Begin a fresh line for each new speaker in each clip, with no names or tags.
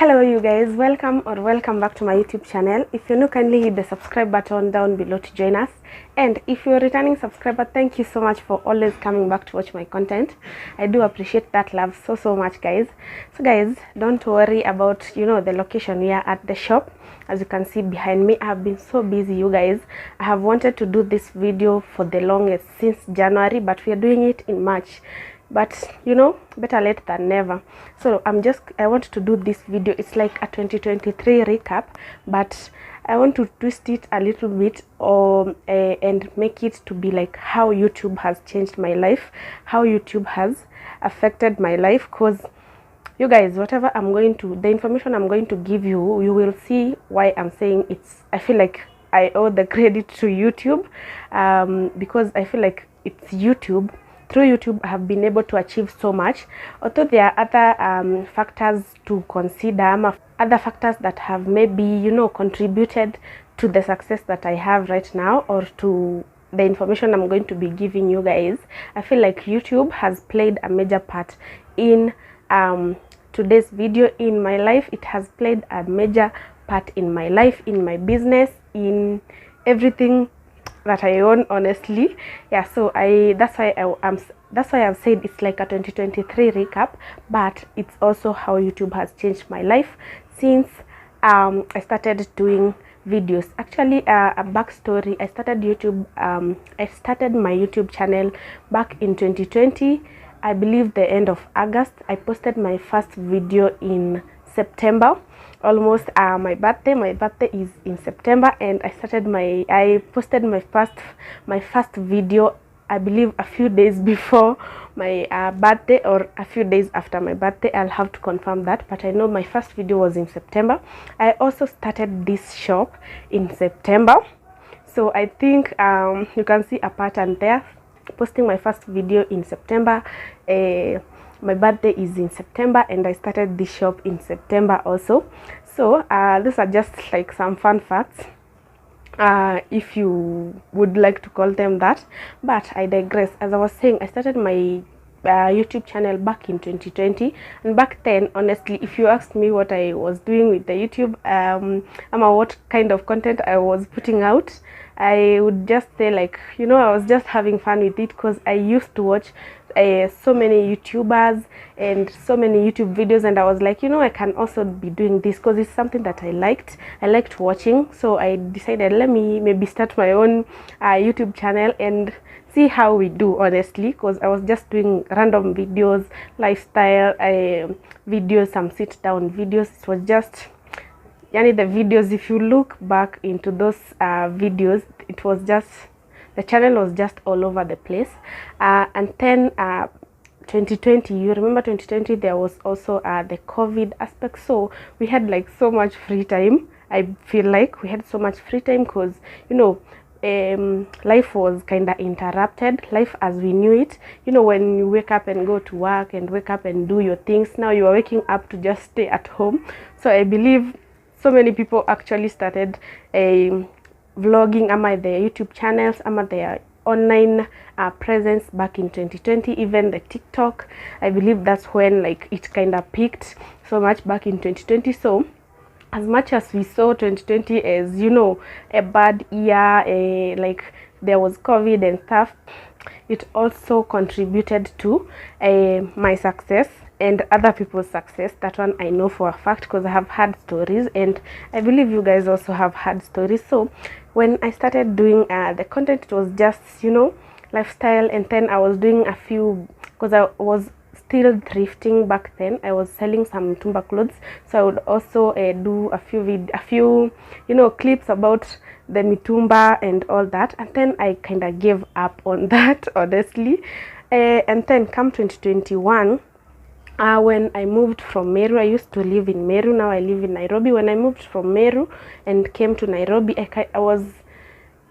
Hello you guys, welcome back to my YouTube channel. If you're new, kindly hit the subscribe button down below to join us, and if you're a returning subscriber, thank you so much for always coming back to watch my content. I do appreciate that love so much, guys. So guys, don't worry about the location. We are at the shop. As you can see behind me, I have been so busy, you guys. I have wanted to do this video for the longest, since January, but we are doing it in March. But better late than never. So I want to do this video. It's like a 2023 recap, but I want to twist it a little bit and make it to be like how YouTube has changed my life, how YouTube has affected my life. Because you guys, whatever the information I'm going to give you, you will see why I'm saying I feel like I owe the credit to YouTube, because I feel like it's YouTube. Through YouTube, I have been able to achieve so much. Although there are other factors to consider, other factors that have maybe contributed to the success that I have right now, or to the information I'm going to be giving you guys. I feel like YouTube has played a major part in today's video, in my life. It has played a major part in my life, in my business, in everything that I own, honestly. Yeah, so that's why I've said it's like a 2023 recap, but it's also how YouTube has changed my life since I started doing videos. Actually, a backstory: I started my YouTube channel back in 2020. I believe the end of August. I posted my first video in September, almost my birthday is in September, and I posted my first video, I believe a few days before my birthday, or a few days after my birthday. I'll have to confirm that, but I know my first video was in September. I also started this shop in September, so I think you can see a pattern there. Posting my first video in September, my birthday is in September, and I started this shop in September also. So these are just like some fun facts, if you would like to call them that, but I digress. As I was saying, I started my YouTube channel back in 2020, and back then, honestly, if you asked me what I was doing with the YouTube, what kind of content I was putting out, I would just say, like, I was just having fun with it, because I used to watch so many YouTubers and so many YouTube videos, and I was like, I can also be doing this, because it's something that I liked watching. So I decided, let me maybe start my own YouTube channel and see how we do, honestly, because I was just doing random videos, lifestyle videos, some sit down videos. It was just the videos, if you look back into those videos, it was just, the channel was just all over the place. And then 2020, you remember 2020, there was also the COVID aspect, so we had like so much free time. I feel like we had so much free time because life was kind of interrupted, life as we knew it. When you wake up and go to work and wake up and do your things, now you are waking up to just stay at home. So I believe so many people actually started vlogging, their YouTube channels, their online presence back in 2020. Even the TikTok, I believe that's when like it kind of peaked so much back in 2020. So as much as we saw 2020 as a bad year, like there was COVID and stuff, it also contributed to my success and other people's success. That one I know for a fact, because I have had stories, and I believe you guys also have had stories. So when I started doing the content, it was just lifestyle, and then I was doing a few, because I was still thrifting back then. I was selling some mitumba clothes, so I would also do a few clips about the mitumba and all that, and then I kind of gave up on that, honestly. And then come 2021, when I moved from Meru, I used to live in Meru, now I live in Nairobi. When I moved from Meru and came to Nairobi, I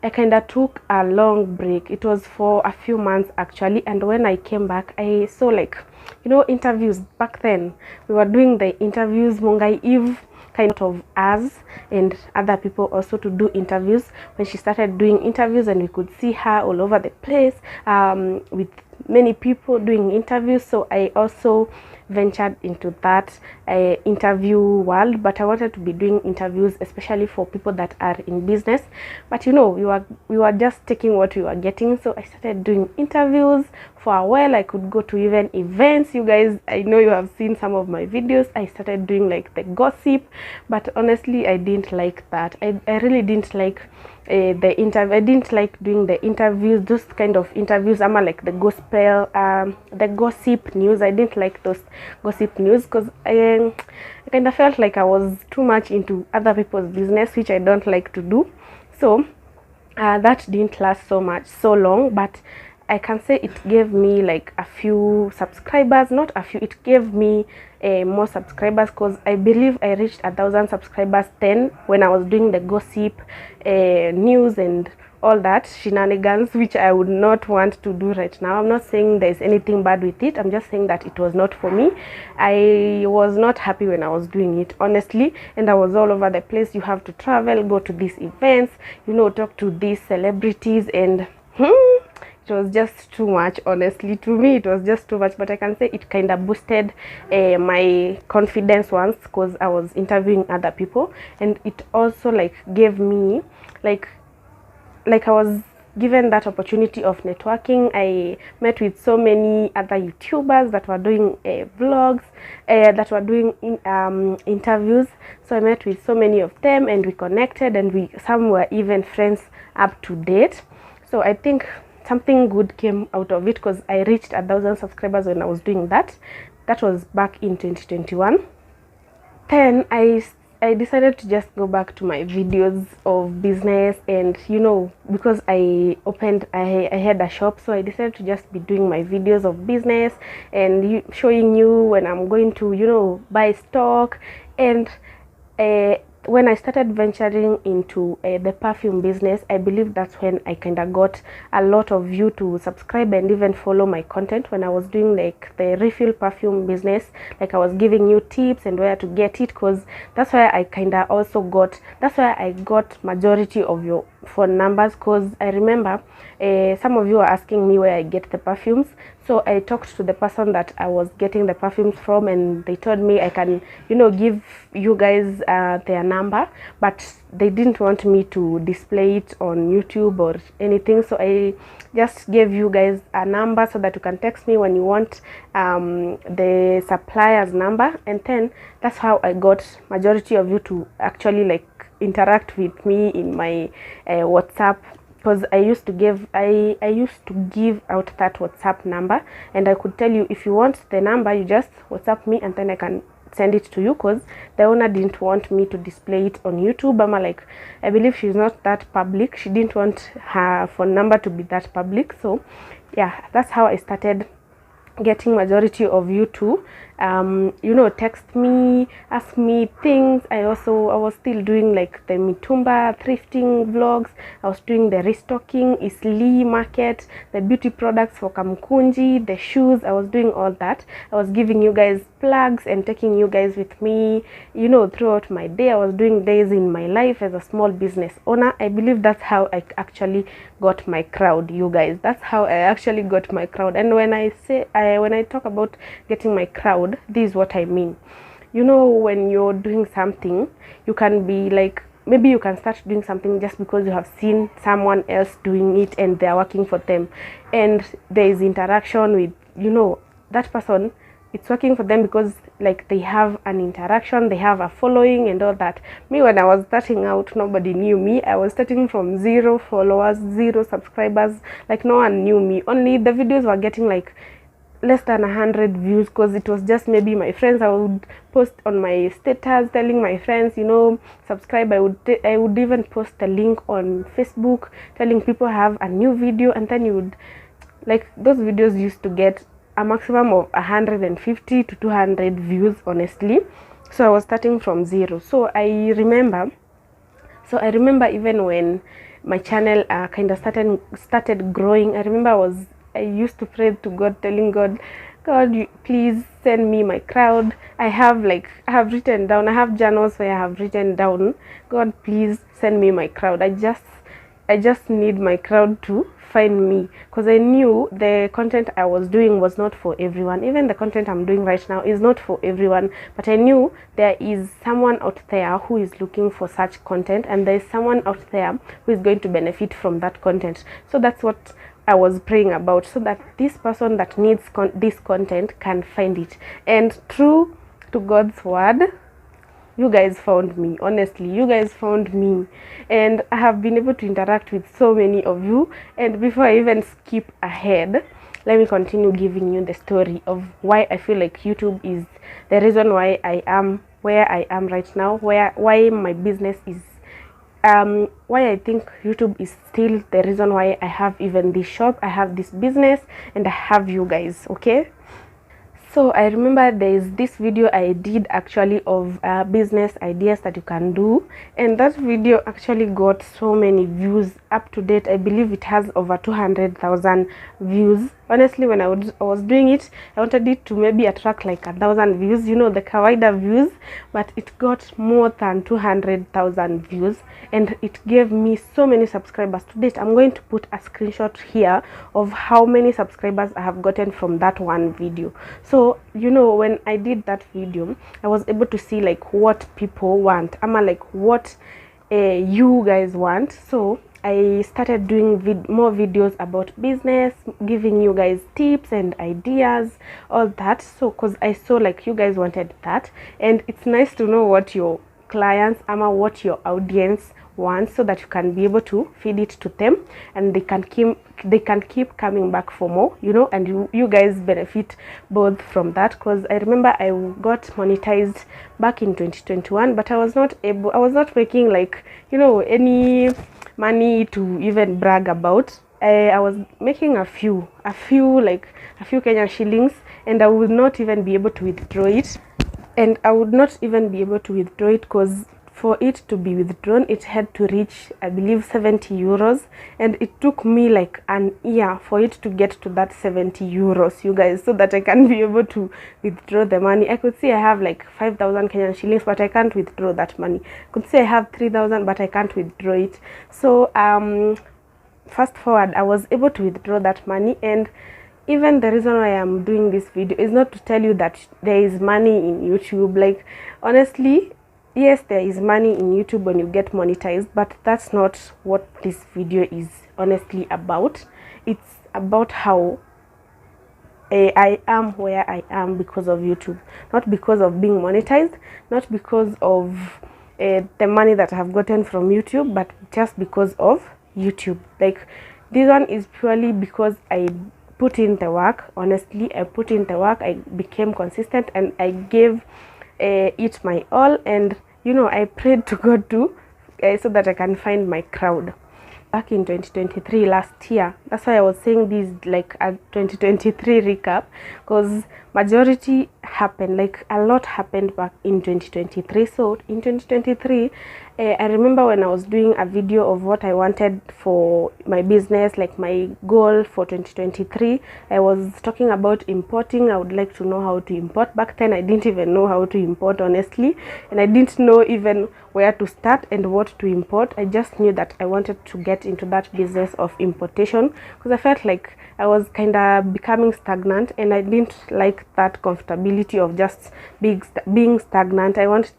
kind of took a long break. It was for a few months actually, and when I came back, I saw like interviews. Back then we were doing the interviews, Mungai Eve kind of us and other people also to do interviews. When she started doing interviews, and we could see her all over the place with many people doing interviews, so I also ventured into that interview world. But I wanted to be doing interviews especially for people that are in business, but you know, we were just taking what we were getting. So I started doing interviews for a while. I could go to even events. You guys, I know you have seen some of my videos. I started doing like the gossip, but honestly I didn't like that. I really didn't like the interview. I didn't like doing the interviews, those kind of interviews. I'm like the the gossip news. I didn't like those gossip news because I kind of felt like I was too much into other people's business, which I don't like to do. So that didn't last so long, but I can say it gave me like a few subscribers. Not a few, it gave me more subscribers, because I believe I reached 1,000 subscribers then when I was doing the gossip news and all that shenanigans, which I would not want to do right now. I'm not saying there's anything bad with it. I'm just saying that it was not for me. I was not happy when I was doing it, honestly, and I was all over the place. You have to travel, go to these events, you know, talk to these celebrities, and it was just too much. Honestly, to me it was just too much. But I can say it kind of boosted my confidence once, because I was interviewing other people, and it also like gave me like I was given that opportunity of networking. I met with so many other YouTubers that were doing vlogs, that were doing interviews. So I met with so many of them, and we connected, and some were even friends up to date. So I think something good came out of it, because I reached 1,000 subscribers when I was doing that. That was back in 2021. Then I decided to just go back to my videos of business, and you know, because I had a shop, so I decided to just be doing my videos of business and showing you when I'm going to, you know, buy stock. And when I started venturing into the perfume business, I believe that's when I kind of got a lot of you to subscribe and even follow my content. When I was doing like the refill perfume business, like I was giving you tips and where to get it, because that's why I kind of also got, that's why I got majority of your phone numbers, because I remember some of you are asking me where I get the perfumes. So I talked to the person that I was getting the perfumes from, and they told me I can, you know, give you guys their number, but they didn't want me to display it on YouTube or anything. So I just gave you guys a number so that you can text me when you want the supplier's number, and then that's how I got majority of you to actually like interact with me in my WhatsApp, because I used to give out that WhatsApp number, and I could tell you, if you want the number, you just WhatsApp me and then I can send it to you, because the owner didn't want me to display it on YouTube. I'm like, I believe she's not that public. She didn't want her phone number to be that public. So yeah, that's how I started getting majority of you to you know, text me, ask me things. I was still doing like the mitumba thrifting vlogs. I was doing the restocking, Isli market, the beauty products for Kamkunji, the shoes. I was doing all that. I was giving you guys plugs and taking you guys with me, you know, throughout my day. I was doing days in my life as a small business owner. I believe that's how I actually got my crowd, you guys. That's how I actually got my crowd. And when I say when I talk about getting my crowd, this is what I mean. You know, when you're doing something, you can be like, maybe you can start doing something just because you have seen someone else doing it and they're working for them, and there is interaction with, you know, that person. It's working for them because like they have an interaction, they have a following and all that. Me, when I was starting out, nobody knew me. I was starting from 0 followers, 0 subscribers. Like no one knew me. Only the videos were getting like less than 100 views, because it was just maybe my friends. I would post on my status telling my friends, you know, subscribe. I would even post a link on Facebook telling people I have a new video, and then you would, like, those videos used to get a maximum of 150 to 200 views, honestly. So I was starting from 0. So I remember even when my channel kind of started growing, I remember I used to pray to God, telling God, please send me my crowd. I have written down, I have journals where I have written down, God, please send me my crowd. I just I just need my crowd to find me, because I knew the content I was doing was not for everyone. Even the content I'm doing right now is not for everyone, but I knew there is someone out there who is looking for such content, and there is someone out there who is going to benefit from that content. So that's what I was praying about, so that this person that needs this content can find it. And true to God's word, you guys found me. Honestly, you guys found me, and I have been able to interact with so many of you. And before I even skip ahead, let me continue giving you the story of why I feel like YouTube is the reason why I am where I am right now, why my business is why I think YouTube is still the reason why I have even this shop, I have this business, and I have you guys. Okay, so I remember there is this video I did actually of business ideas that you can do, and that video actually got so many views. Up to date, I believe it has over 200,000 views. Honestly, when I was doing it, I wanted it to maybe attract like 1,000 views, you know, the kawaida views, but it got more than 200,000 views, and it gave me so many subscribers. To date, I'm going to put a screenshot here of how many subscribers I have gotten from that one video. So, you know, when I did that video, I was able to see like what people want, like what you guys want. So I started doing more videos about business, giving you guys tips and ideas, all that. So because I saw like you guys wanted that, and it's nice to know what your clients what your audience wants, so that you can be able to feed it to them, and they can keep coming back for more, you know, and you guys benefit both from that. Because I remember I got monetized back in 2021, but I was not making like, you know, any money to even brag about. I was making a few Kenyan shillings, and I would not even be able to withdraw it. Because for it to be withdrawn, it had to reach, I believe, 70 euros, and it took me like an year for it to get to that 70 euros, you guys, so that I can be able to withdraw the money. I could say I have like 5,000 Kenyan shillings, but I can't withdraw that money. I could say I have 3,000, but I can't withdraw it. So fast forward, I was able to withdraw that money. And even the reason why I'm doing this video is not to tell you that there is money in YouTube. Like, honestly, yes, there is money in YouTube when you get monetized, but that's not what this video is honestly about. It's about how I am where I am because of YouTube, not because of being monetized, not because of the money that I have gotten from YouTube, but just because of YouTube. Like, this one is purely because I put in the work. Honestly, I put in the work, I became consistent, and I gave it my all. And you know, I prayed to God to so that I can find my crowd. Back in 2023, last year, that's why I was saying this like a 2023 recap, because majority happened, like a lot happened back in 2023. So in 2023, I remember when I was doing a video of what I wanted for my business, like my goal for 2023, I was talking about importing. I would like to know how to import. Back then, I didn't even know how to import, honestly, and I didn't know even where to start and what to import. I just knew that I wanted to get into that business of importation, because I felt like I was kind of becoming stagnant, and I didn't like that comfortability of just being stagnant. I wanted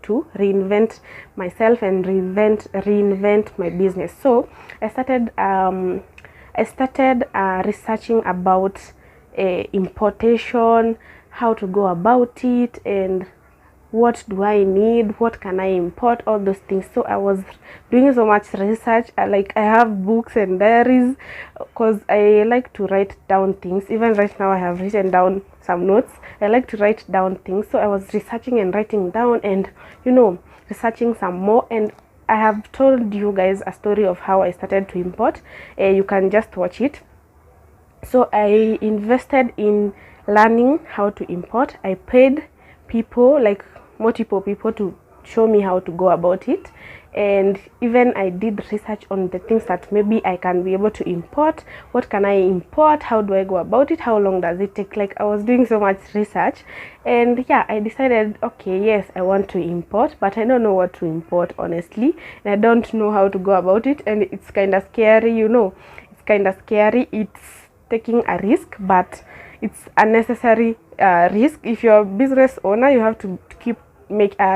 to reinvent myself and reinvent my business. So I started researching about importation, how to go about it, and what do I need, what can I import, all those things. So I was doing so much research. I have books and diaries, because I like to write down things. Even right now, I have written down some notes. I like to write down things. So I was researching and writing down, and you know, researching some more. And I have told you guys a story of how I started to import. You can just watch it. So I invested in learning how to import. I paid people, like multiple people, to show me how to go about it. And even I did research on the things that maybe I can be able to import. What can I import? How do I go about it? How long does it take? Like, I was doing so much research, and yeah, I decided, okay, yes, I want to import, but I don't know what to import, honestly, and I don't know how to go about it, and it's kind of scary, you know. It's kind of scary. It's taking a risk, but it's a necessary risk. If you're a business owner, you have to keep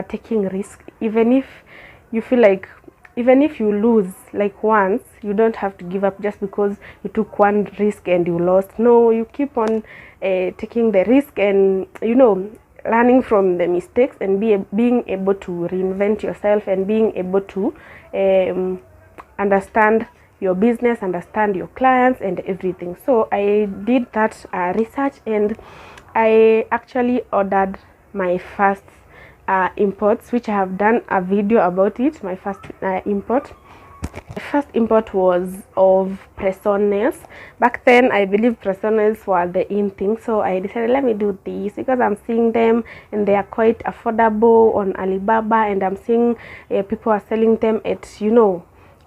taking risk, even if you feel like, even if you lose like once, you don't have to give up just because you took one risk and you lost. No, you keep on taking the risk, and you know, learning from the mistakes, and being able to reinvent yourself, and being able to understand your business, understand your clients and everything. So I did that research, and I actually ordered my first imports, which I have done a video about it. My first import was of press-on nails. Back then, I believe press-on nails were the in thing, so I decided, let me do these because I'm seeing them and they are quite affordable on Alibaba, and I'm seeing people are selling them at, you know,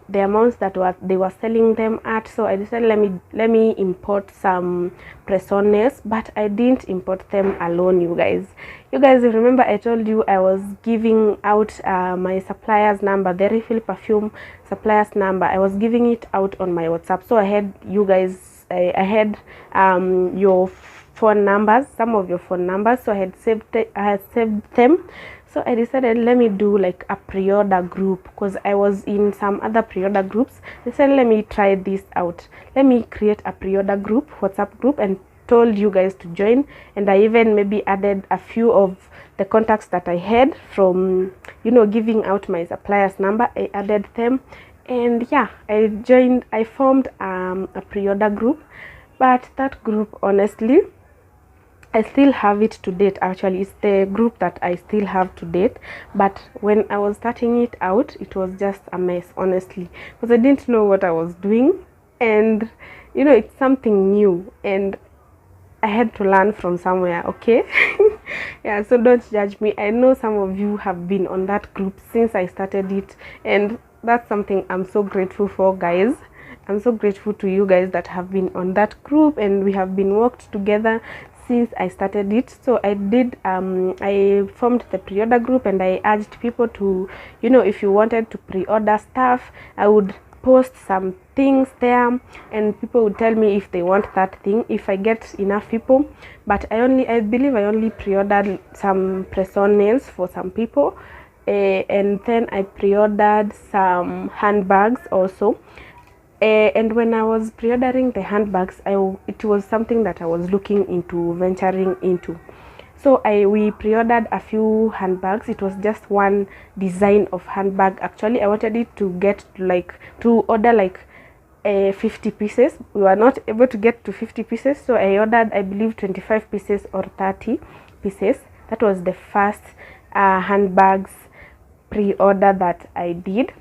the amounts that they were selling them at. So I decided, let me import some press-on nails, but I didn't import them alone, you guys. Remember I told you I was giving out my supplier's number, the refill perfume supplier's number. I was giving it out on my WhatsApp, so I had you guys, I had your phone numbers, some of your phone numbers, so I had saved them. So I decided, let me do like a pre-order group, because I was in some other pre-order groups. I said, let me try this out. Let me create a pre-order group, WhatsApp group, and told you guys to join. And I even maybe added a few of the contacts that I had from, you know, giving out my supplier's number. I added them, and yeah, I formed a pre-order group. But that group, honestly, I still have it to date. Actually, it's the group that I still have to date. But when I was starting it out, it was just a mess, honestly, because I didn't know what I was doing, and you know, it's something new, and I had to learn from somewhere, okay? Yeah, so don't judge me. I know some of you have been on that group since I started it, and that's something I'm so grateful for, guys. I'm so grateful to you guys that have been on that group, and we have been worked together since I started it. So I did I formed the pre-order group, and I urged people to, you know, if you wanted to pre-order stuff, I would post some things there, and people would tell me if they want that thing, if I get enough people. But I believe I only pre-ordered some press-on nails for some people, and then I pre-ordered some handbags also. And when I was pre-ordering the handbags, it was something that I was looking into venturing into. So we pre-ordered a few handbags. It was just one design of handbag. Actually, I wanted it to get to order like 50 pieces. We were not able to get to 50 pieces, so I ordered, I believe, 25 pieces or 30 pieces. That was the first handbags pre-order that I did.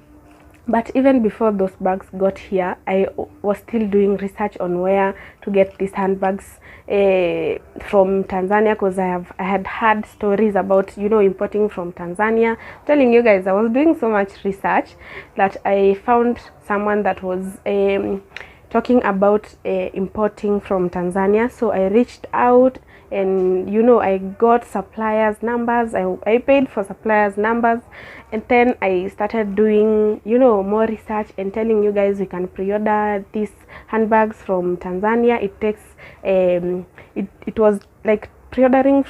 But even before those bags got here, I was still doing research on where to get these handbags from Tanzania, because I had heard stories about, you know, importing from Tanzania. I'm telling you guys, I was doing so much research that I found someone that was talking about importing from Tanzania. So I reached out, and you know, I got suppliers numbers. I paid for suppliers numbers, and then I started doing, you know, more research and telling you guys we can pre-order these handbags from Tanzania. It takes it was like pre-ordering,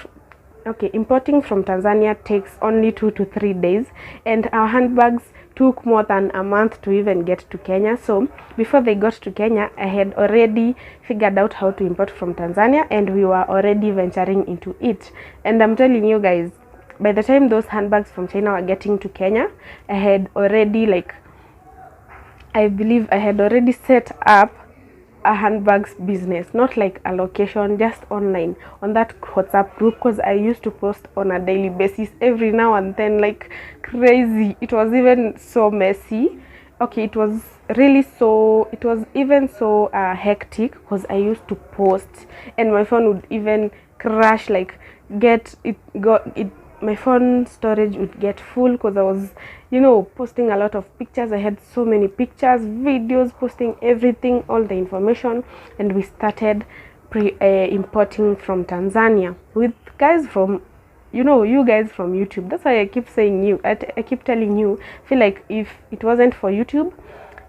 okay, importing from Tanzania takes only 2 to 3 days, and our handbags took more than a month to even get to Kenya. So before they got to Kenya, I had already figured out how to import from Tanzania, and we were already venturing into it. And I'm telling you guys, by the time those handbags from China were getting to Kenya, I had already, like, I believe I had already set up a handbags business, not like a location, just online on that WhatsApp group, because I used to post on a daily basis, every now and then, like crazy. It was even so messy. Okay, it was really so, it was even so hectic, because I used to post and my phone would even crash, like my phone storage would get full because I was, posting a lot of pictures. I had so many pictures, videos, posting everything, all the information, and we started importing from Tanzania with guys from, you guys from YouTube. That's why I keep saying you. I keep telling you, I feel like if it wasn't for YouTube,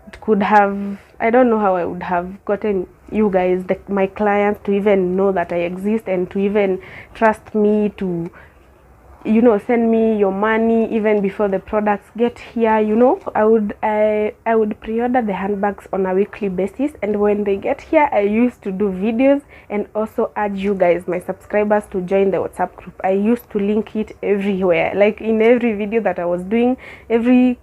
it could have, I don't know how I would have gotten you guys, my clients, to even know that I exist and to even trust me to, send me your money even before the products get here. I would pre-order the handbags on a weekly basis, and when they get here, I used to do videos and also urge you guys, my subscribers, to join the WhatsApp group. I used to link it everywhere, like in every video that I was doing, every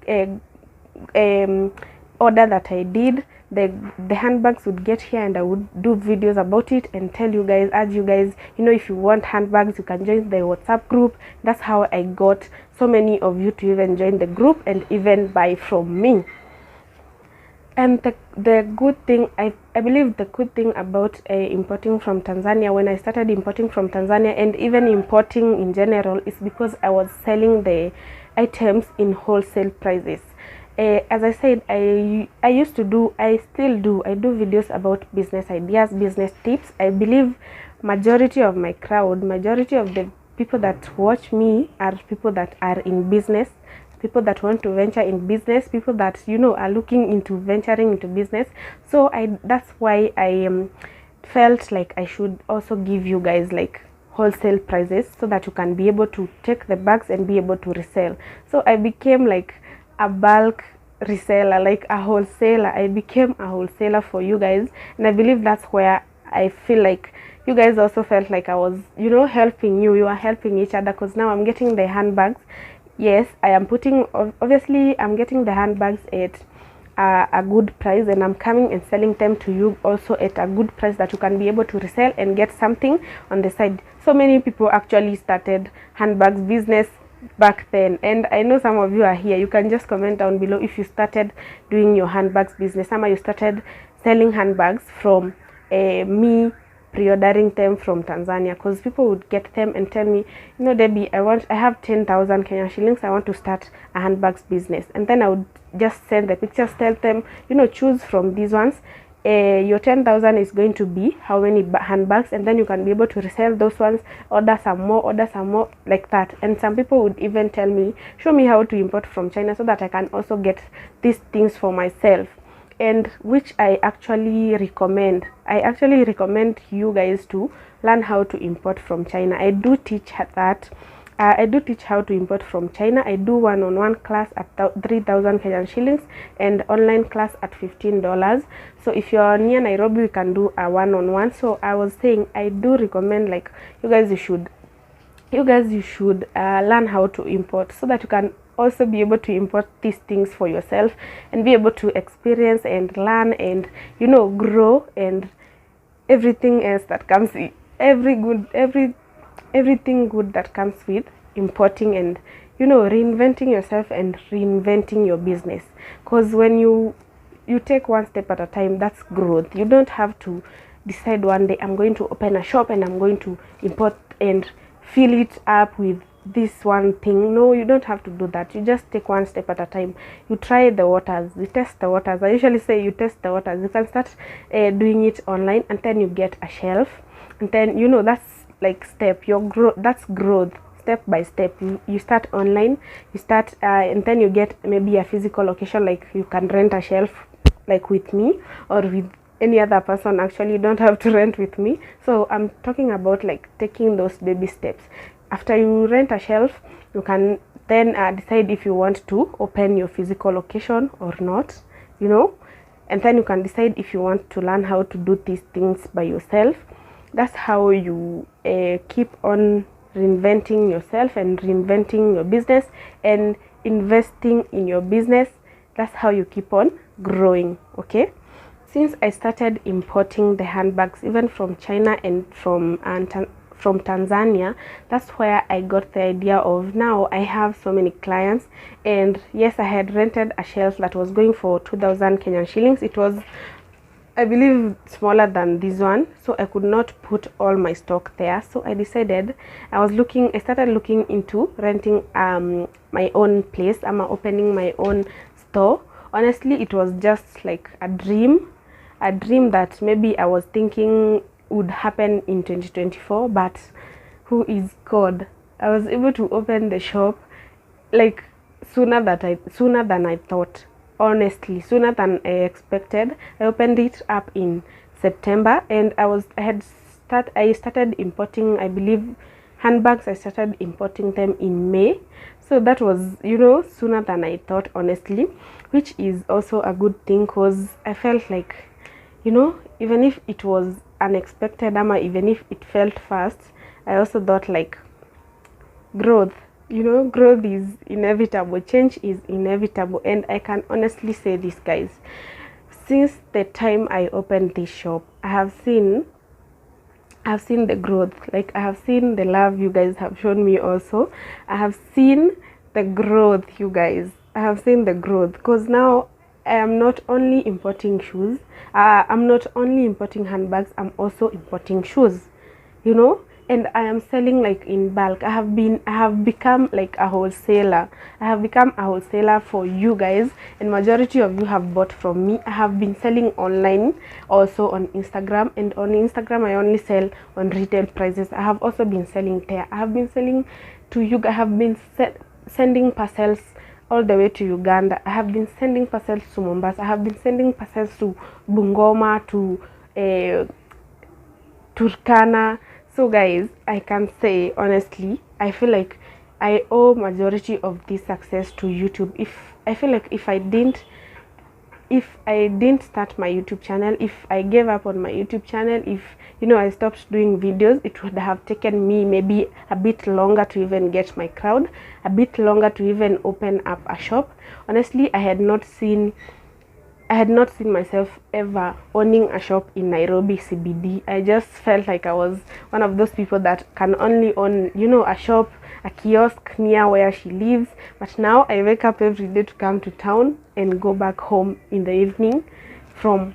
order that I did, the handbags would get here, and I would do videos about it and tell you guys, urge you guys, if you want handbags, you can join the WhatsApp group. That's how I got so many of you to even join the group and even buy from me. And the good thing, I believe the good thing about importing from Tanzania, when I started importing from Tanzania and even importing in general, is because I was selling the items in wholesale prices. As I said, I still do videos about business ideas, business tips. I believe majority of my crowd, majority of the people that watch me are people that are in business, people that want to venture in business, people that are looking into venturing into business. So that's why I felt like I should also give you guys like wholesale prices, so that you can be able to take the bags and be able to resell. So I became like a bulk reseller, like a wholesaler. I became a wholesaler for you guys, and I believe that's where I feel like you guys also felt like I was, helping you. You are helping each other, because now I'm getting the handbags. Yes, I am putting, obviously I'm getting the handbags at a good price, and I'm coming and selling them to you also at a good price that you can be able to resell and get something on the side. So many people actually started handbags business back then, and I know some of you are here. You can just comment down below if you started doing your handbags business, or you started selling handbags from me pre-ordering them from Tanzania, because people would get them and tell me, Debbie, I have 10,000 Kenyan shillings, I want to start a handbags business. And then I would just send the pictures, tell them, choose from these ones. Your 10,000 is going to be how many handbags, and then you can be able to resell those ones, order some more, like that. And some people would even tell me, show me how to import from China so that I can also get these things for myself, and which I actually recommend. I actually recommend you guys to learn how to import from China. I do teach that. I do teach how to import from China. I do one-on-one class at 3,000 Kenyan shillings and online class at $15. So if you're near Nairobi, we can do a one-on-one. So I was saying, I do recommend, like, you guys should learn how to import, so that you can also be able to import these things for yourself and be able to experience and learn and grow, and everything else that comes, everything good that comes with importing and reinventing yourself and reinventing your business. Because when you take one step at a time, that's growth. You don't have to decide one day, I'm going to open a shop and I'm going to import and fill it up with this one thing. No, you don't have to do that. You just take one step at a time. You try the waters, you test the waters. I usually say you test the waters. You can start doing it online, and then you get a shelf, and then that's like step that's growth, step by step. You start online, you start and then you get maybe a physical location, like you can rent a shelf, like with me or with any other person. Actually, you don't have to rent with me. So I'm talking about like taking those baby steps. After you rent a shelf, you can then decide if you want to open your physical location or not, and then you can decide if you want to learn how to do these things by yourself. That's how you keep on reinventing yourself and reinventing your business and investing in your business. That's how you keep on growing. Okay, since I started importing the handbags even from China and from Tanzania, that's where I got the idea of, now I have so many clients. And yes, I had rented a shelf that was going for 2,000 Kenyan shillings. It was I believe smaller than this one, so I could not put all my stock there. So I decided, I started looking into renting my own place. I'm opening my own store. Honestly, it was just like a dream that maybe I was thinking would happen in 2024, but who is God? I was able to open the shop like sooner than I thought. Honestly, sooner than I expected. I opened it up in September, and I started importing, I believe, handbags. I started importing them in May, so that was, you know, sooner than I thought, honestly, which is also a good thing, because I felt like, you know, even if it was unexpected, even if it felt fast, I also thought like growth, you know, growth is inevitable, change is inevitable. And I can honestly say this, guys, since the time I opened this shop, I've seen the growth. Like, I have seen the love you guys have shown me. Also, I have seen the growth, you guys. I have seen the growth, because now I am not only importing shoes, I'm not only importing handbags, I'm also importing shoes, you know, and I am selling like in bulk. I have become like a wholesaler. I have become a wholesaler for you guys, and majority of you have bought from me. I have been selling online, also on Instagram, and on Instagram I only sell on retail prices. I have also been selling there. I have been selling to you. I have been sending parcels all the way to Uganda. I have been sending parcels to Mombasa. I have been sending parcels to Bungoma, to Turkana. So guys, I can say honestly, I feel like I owe majority of this success to YouTube. I feel like if I didn't start my YouTube channel, if I gave up on my YouTube channel, if, you know, I stopped doing videos, it would have taken me maybe a bit longer to even get my crowd, a bit longer to even open up a shop. Honestly, I had not seen myself ever owning a shop in Nairobi CBD. I just felt like I was one of those people that can only own, you know, a shop, a kiosk near where she lives. But now I wake up every day to come to town and go back home in the evening from,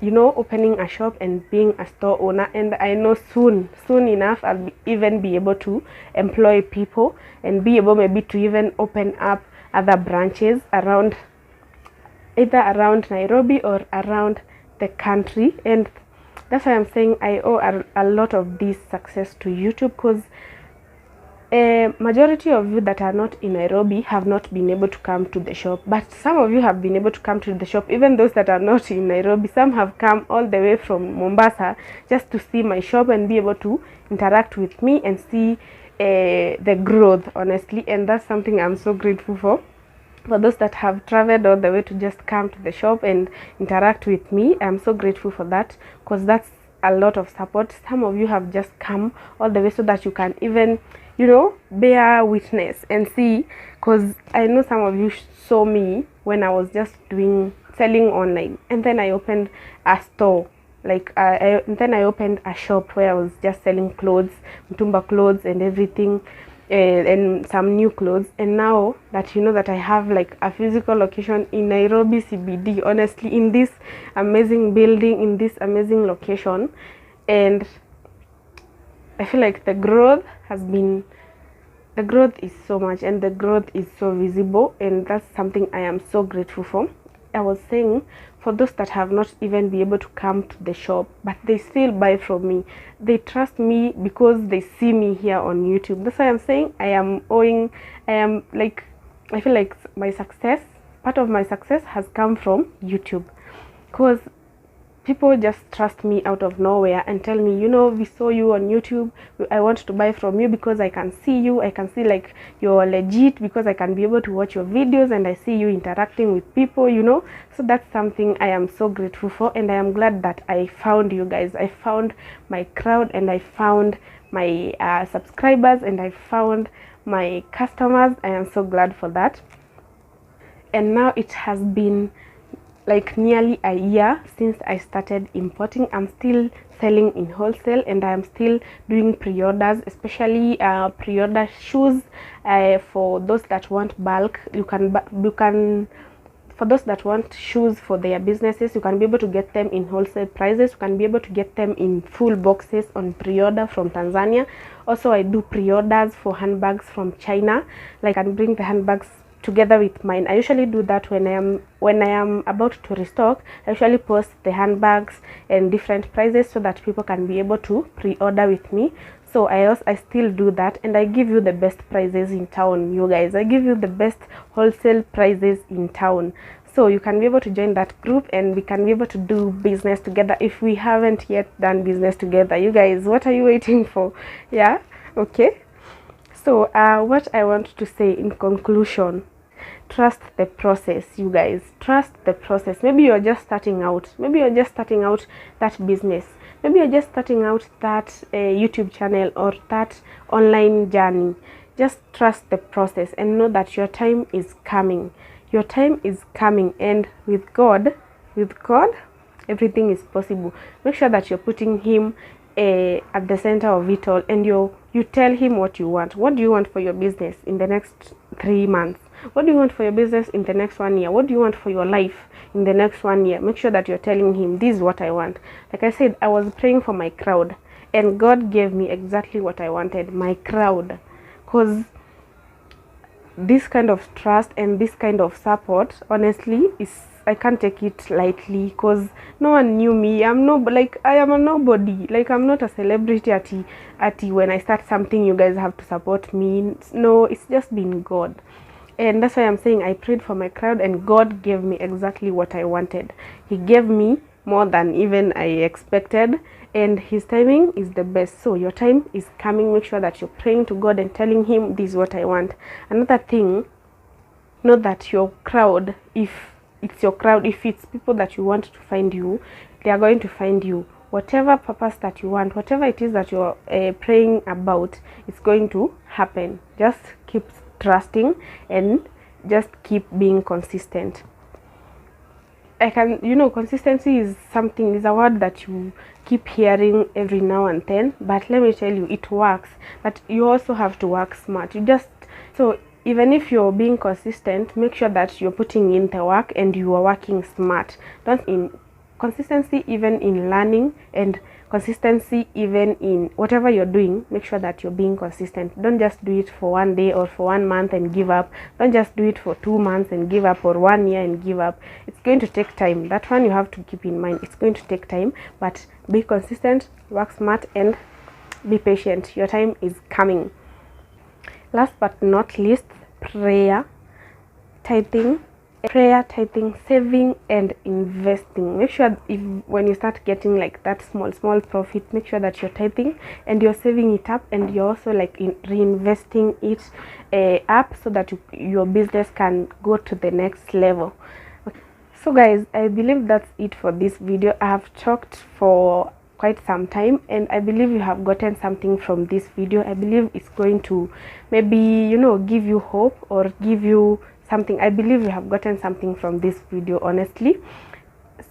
you know, opening a shop and being a store owner. And I know soon enough I'll even be able to employ people and be able maybe to even open up other branches around, either around Nairobi or around the country. And that's why I'm saying I owe a lot of this success to YouTube, because majority of you that are not in Nairobi have not been able to come to the shop, but some of you have been able to come to the shop. Even those that are not in Nairobi, some have come all the way from Mombasa just to see my shop and be able to interact with me and see the growth, honestly. And that's something I'm so grateful for those that have traveled all the way to just come to the shop and interact with me. I'm so grateful for that, because that's a lot of support. Some of you have just come all the way so that you can even, you know, bear witness and see, because I know some of you saw me when I was just selling online, and then I opened a store, like then I opened a shop where I was just selling clothes, mtumba clothes and everything, and some new clothes. And now that you know that I have like a physical location in Nairobi CBD, honestly, in this amazing building, in this amazing location, and I feel like the growth is so much, and the growth is so visible, and that's something I am so grateful for. I was saying, for those that have not even been able to come to the shop, but they still buy from me, they trust me because they see me here on YouTube. That's why I'm saying I feel like part of my success has come from YouTube, because people just trust me out of nowhere and tell me, you know, we saw you on YouTube, I want to buy from you because I can see you, I can see like you're legit, because I can be able to watch your videos and I see you interacting with people, you know. So that's something I am so grateful for, and I am glad that I found you guys. I found my crowd, and I found my subscribers, and I found my customers. I am so glad for that. And now it has been like nearly a year since I started importing. I'm still selling in wholesale, and I'm still doing pre-orders, especially pre-order shoes. For those that want bulk, you can for those that want shoes for their businesses, you can be able to get them in wholesale prices. You can be able to get them in full boxes on pre-order from Tanzania. Also, I do pre-orders for handbags from China. Like, I can bring the handbags together with mine. I usually do that when I am about to restock. I usually post the handbags and different prices so that people can be able to pre-order with me. So I still do that, and I give you the best prices in town, you guys. I give you the best wholesale prices in town. So you can be able to join that group, and we can be able to do business together if we haven't yet done business together. You guys, what are you waiting for? Yeah, okay. So what I want to say in conclusion, trust the process, you guys. Trust the process. Maybe you're just starting out. Maybe you're just starting out that business. Maybe you're just starting out that YouTube channel or that online journey. Just trust the process and know that your time is coming. Your time is coming, and with God, everything is possible. Make sure that you're putting Him at the center of it all, and you tell Him what you want. What do you want for your business in the next 3 months? What do you want for your business in the next 1 year? What do you want for your life in the next 1 year? Make sure that you're telling Him, this is what I want. Like I said, I was praying for my crowd, and God gave me exactly what I wanted, my crowd. Because this kind of trust and this kind of support, honestly, I can't take it lightly, because no one knew me. I am a nobody. Like, I'm not a celebrity at when I start something, you guys have to support me. No, it's just been God. And that's why I'm saying I prayed for my crowd, and God gave me exactly what I wanted. He gave me more than even I expected, and His timing is the best. So your time is coming. Make sure that you're praying to God and telling Him, this is what I want. Another thing, know that your crowd, if it's people that you want to find you, they are going to find you. Whatever purpose that you want, whatever it is that you're praying about, it's going to happen. Just keep trusting and just keep being consistent. Consistency is a word that you keep hearing every now and then, but let me tell you, it works. But you also have to work smart. So even if you're being consistent, make sure that you're putting in the work and you are working smart. Consistency even in learning, and consistency even in whatever you're doing. Make sure that you're being consistent. Don't just do it for 1 day or for 1 month and give up. Don't just do it for 2 months and give up, or 1 year and give up. It's going to take time. That one you have to keep in mind. It's going to take time, but be consistent, work smart, and be patient. Your time is coming. Last but not least, prayer, tithing, saving, and investing. Make sure when you start getting like that small profit, make sure that you're tithing and you're saving it up, and you're also reinvesting it up, so that your business can go to the next level. So guys, I believe that's it for this video. I have talked for quite some time, and I believe you have gotten something from this video. I believe it's going to maybe give you hope or give you something. I believe you have gotten something from this video, honestly.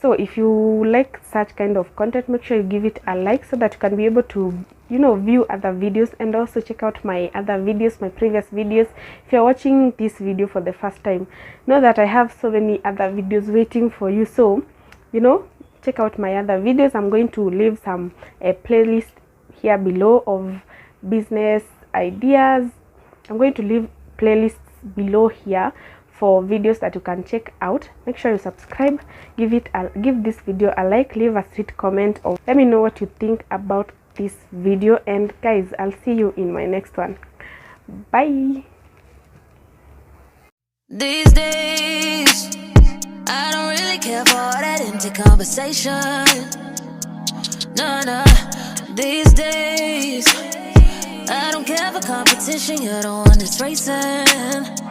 So if you like such kind of content, make sure you give it a like, so that you can be able to view other videos, and also check out my other videos, my previous videos. If you're watching this video for the first time, know that I have so many other videos waiting for you. So check out my other videos. I'm going to leave some playlist here below of business ideas. I'm going to leave playlists below here for videos that you can check out. Make sure you subscribe, give this video a like, leave a sweet comment, or let me know what you think about this video. And guys, I'll see you in my next one. Bye.
These days I don't really care for all that empty conversation. No. These days I don't care for competition. You're the one that's racing.